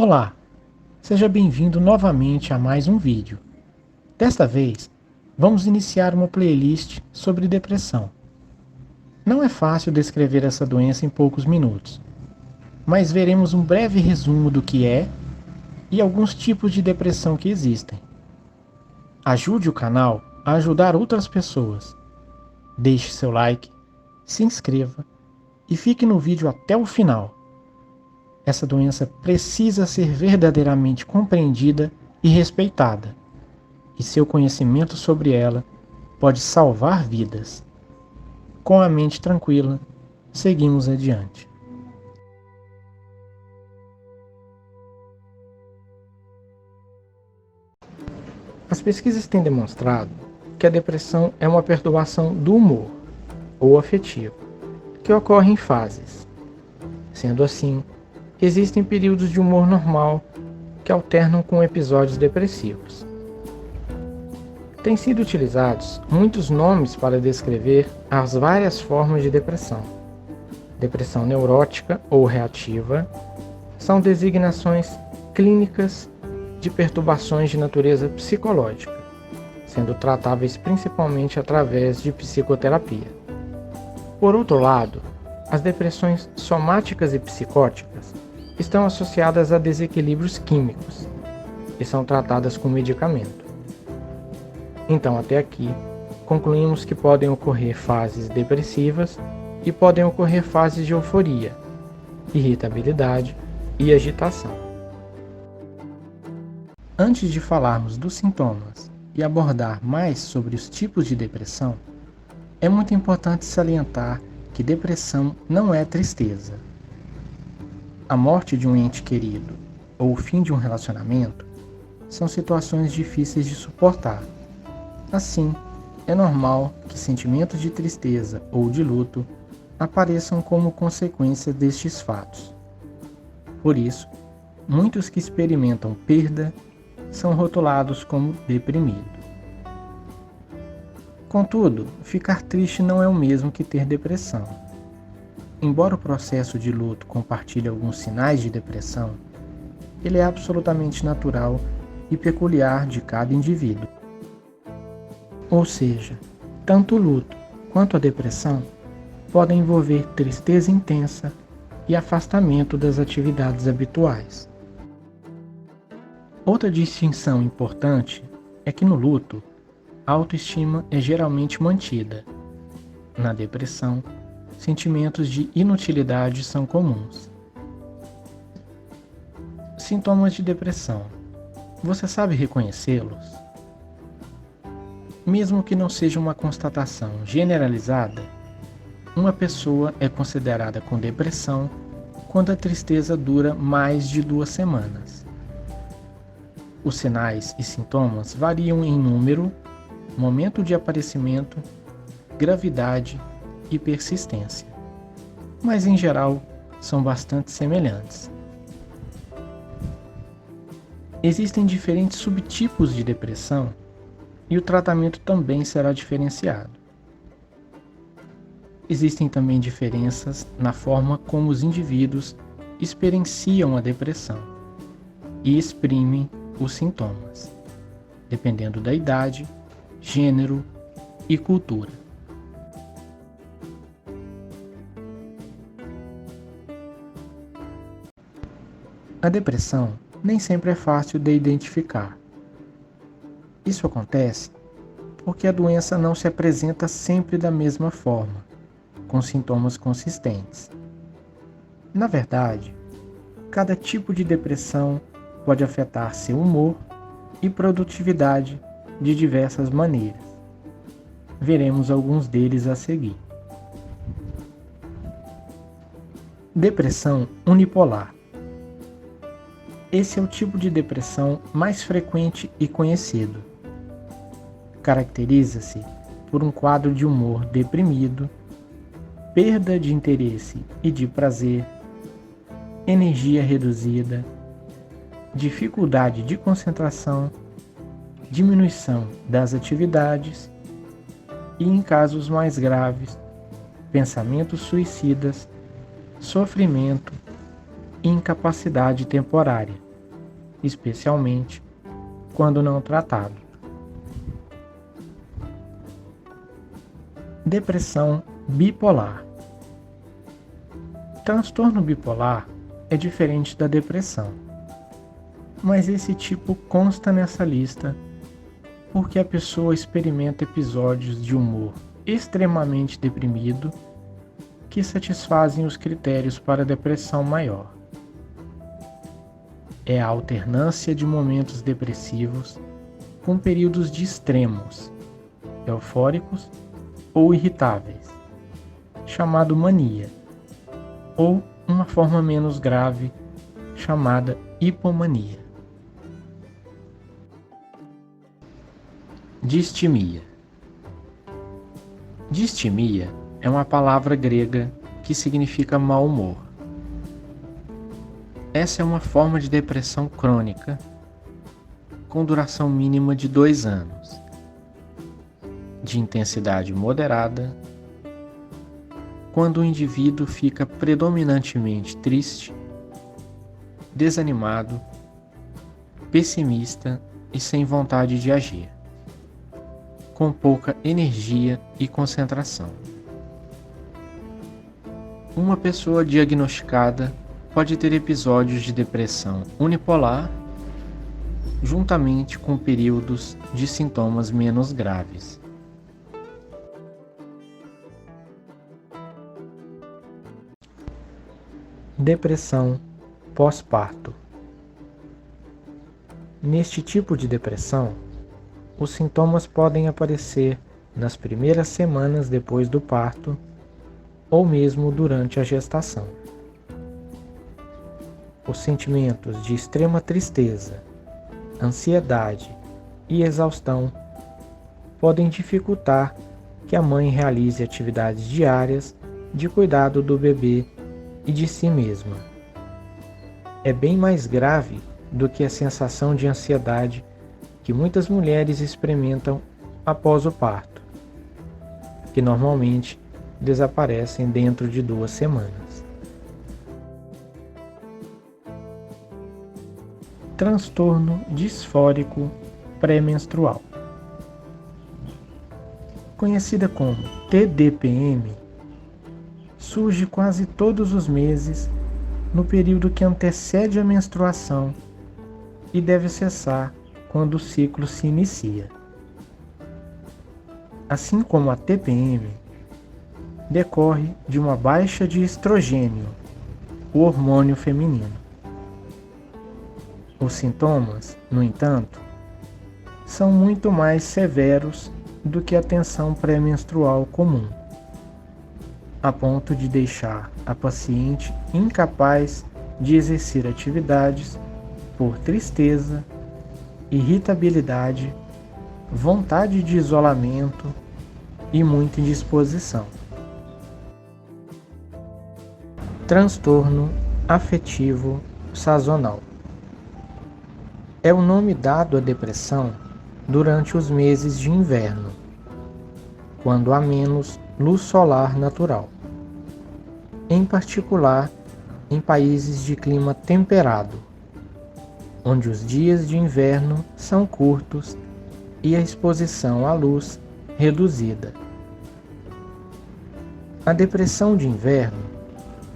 Olá, seja bem-vindo novamente a mais um vídeo. Desta vez, vamos iniciar uma playlist sobre depressão. Não é fácil descrever essa doença em poucos minutos, mas veremos um breve resumo do que é e alguns tipos de depressão que existem. Ajude o canal a ajudar outras pessoas. Deixe seu like, se inscreva e fique no vídeo até o final. Essa doença precisa ser verdadeiramente compreendida e respeitada, e seu conhecimento sobre ela pode salvar vidas. Com a mente tranquila, seguimos adiante. As pesquisas têm demonstrado que a depressão é uma perturbação do humor, ou afetivo, que ocorre em fases. Sendo assim, existem períodos de humor normal que alternam com episódios depressivos. Têm sido utilizados muitos nomes para descrever as várias formas de depressão. Depressão neurótica ou reativa são designações clínicas de perturbações de natureza psicológica, sendo tratáveis principalmente através de psicoterapia. Por outro lado, as depressões somáticas e psicóticas estão associadas a desequilíbrios químicos e são tratadas com medicamento. Então, até aqui, concluímos que podem ocorrer fases depressivas e podem ocorrer fases de euforia, irritabilidade e agitação. Antes de falarmos dos sintomas e abordar mais sobre os tipos de depressão, é muito importante salientar que depressão não é tristeza. A morte de um ente querido ou o fim de um relacionamento são situações difíceis de suportar. Assim, é normal que sentimentos de tristeza ou de luto apareçam como consequência destes fatos. Por isso, muitos que experimentam perda são rotulados como deprimido. Contudo, ficar triste não é o mesmo que ter depressão. Embora o processo de luto compartilhe alguns sinais de depressão, ele é absolutamente natural e peculiar de cada indivíduo. Ou seja, tanto o luto quanto a depressão podem envolver tristeza intensa e afastamento das atividades habituais. Outra distinção importante é que no luto, a autoestima é geralmente mantida. Na depressão, sentimentos de inutilidade são comuns. Sintomas de depressão. Você sabe reconhecê-los? Mesmo que não seja uma constatação generalizada, uma pessoa é considerada com depressão quando a tristeza dura mais de 2 semanas. Os sinais e sintomas variam em número, momento de aparecimento, gravidade e persistência, mas em geral são bastante semelhantes. Existem diferentes subtipos de depressão e o tratamento também será diferenciado. Existem também diferenças na forma como os indivíduos experienciam a depressão e exprimem os sintomas, dependendo da idade, gênero e cultura. A depressão nem sempre é fácil de identificar. Isso acontece porque a doença não se apresenta sempre da mesma forma, com sintomas consistentes. Na verdade, cada tipo de depressão pode afetar seu humor e produtividade de diversas maneiras. Veremos alguns deles a seguir. Depressão unipolar. Esse é o tipo de depressão mais frequente e conhecido. Caracteriza-se por um quadro de humor deprimido, perda de interesse e de prazer, energia reduzida, dificuldade de concentração, diminuição das atividades e, em casos mais graves, pensamentos suicidas, sofrimento e incapacidade temporária. especialmente quando não tratado. Depressão bipolar. Transtorno bipolar é diferente da depressão, mas esse tipo consta nessa lista porque a pessoa experimenta episódios de humor extremamente deprimido que satisfazem os critérios para depressão maior. É a alternância de momentos depressivos com períodos de extremos, eufóricos ou irritáveis, chamado mania, ou uma forma menos grave, chamada hipomania. Distimia. Distimia é uma palavra grega que significa mau humor. Essa é uma forma de depressão crônica com duração mínima de 2 anos, de intensidade moderada, quando o indivíduo fica predominantemente triste, desanimado, pessimista e sem vontade de agir, com pouca energia e concentração. Uma pessoa diagnosticada pode ter episódios de depressão unipolar, juntamente com períodos de sintomas menos graves. Depressão pós-parto. Neste tipo de depressão, os sintomas podem aparecer nas primeiras semanas depois do parto ou mesmo durante a gestação. Os sentimentos de extrema tristeza, ansiedade e exaustão podem dificultar que a mãe realize atividades diárias de cuidado do bebê e de si mesma. É bem mais grave do que a sensação de ansiedade que muitas mulheres experimentam após o parto, que normalmente desaparecem dentro de 2 semanas. Transtorno disfórico pré-menstrual. Conhecida como TDPM, surge quase todos os meses no período que antecede a menstruação e deve cessar quando o ciclo se inicia. Assim como a TPM, decorre de uma baixa de estrogênio, o hormônio feminino. Os sintomas, no entanto, são muito mais severos do que a tensão pré-menstrual comum, a ponto de deixar a paciente incapaz de exercer atividades por tristeza, irritabilidade, vontade de isolamento e muita indisposição. Transtorno afetivo sazonal. É o nome dado à depressão durante os meses de inverno, quando há menos luz solar natural, em particular em países de clima temperado, onde os dias de inverno são curtos e a exposição à luz reduzida. A depressão de inverno,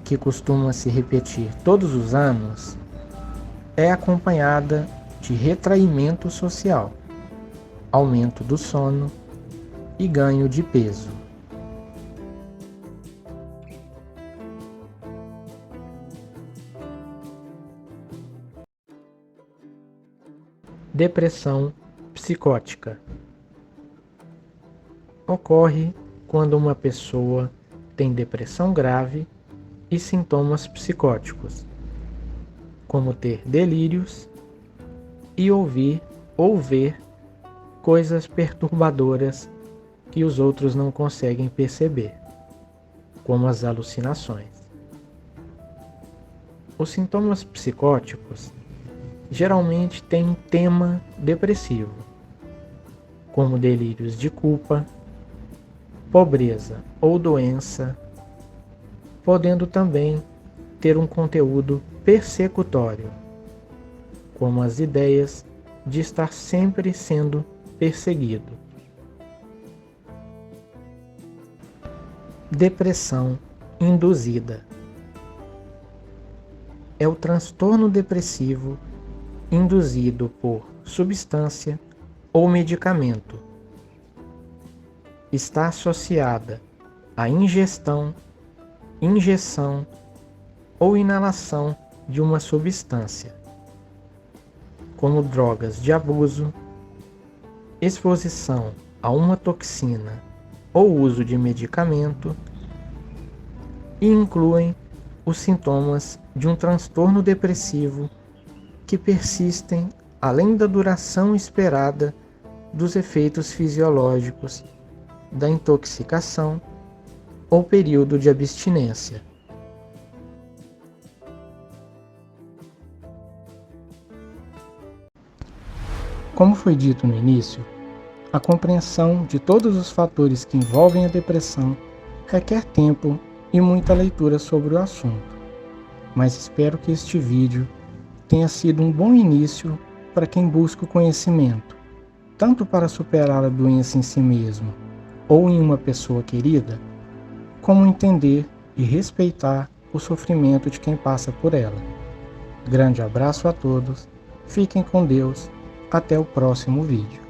que costuma se repetir todos os anos, é acompanhada de retraimento social, aumento do sono e ganho de peso. Depressão psicótica. Ocorre quando uma pessoa tem depressão grave e sintomas psicóticos, como ter delírios e ouvir ou ver coisas perturbadoras que os outros não conseguem perceber, como as alucinações. Os sintomas psicóticos geralmente têm um tema depressivo, como delírios de culpa, pobreza ou doença, podendo também ter um conteúdo persecutório, como as ideias de estar sempre sendo perseguido. Depressão induzida é o transtorno depressivo induzido por substância ou medicamento. Está associada à ingestão, injeção ou inalação de uma substância, como drogas de abuso, exposição a uma toxina ou uso de medicamento, e incluem os sintomas de um transtorno depressivo que persistem além da duração esperada dos efeitos fisiológicos da intoxicação ou período de abstinência. Como foi dito no início, a compreensão de todos os fatores que envolvem a depressão requer tempo e muita leitura sobre o assunto, mas espero que este vídeo tenha sido um bom início para quem busca o conhecimento, tanto para superar a doença em si mesmo ou em uma pessoa querida, como entender e respeitar o sofrimento de quem passa por ela. Grande abraço a todos, fiquem com Deus, até o próximo vídeo.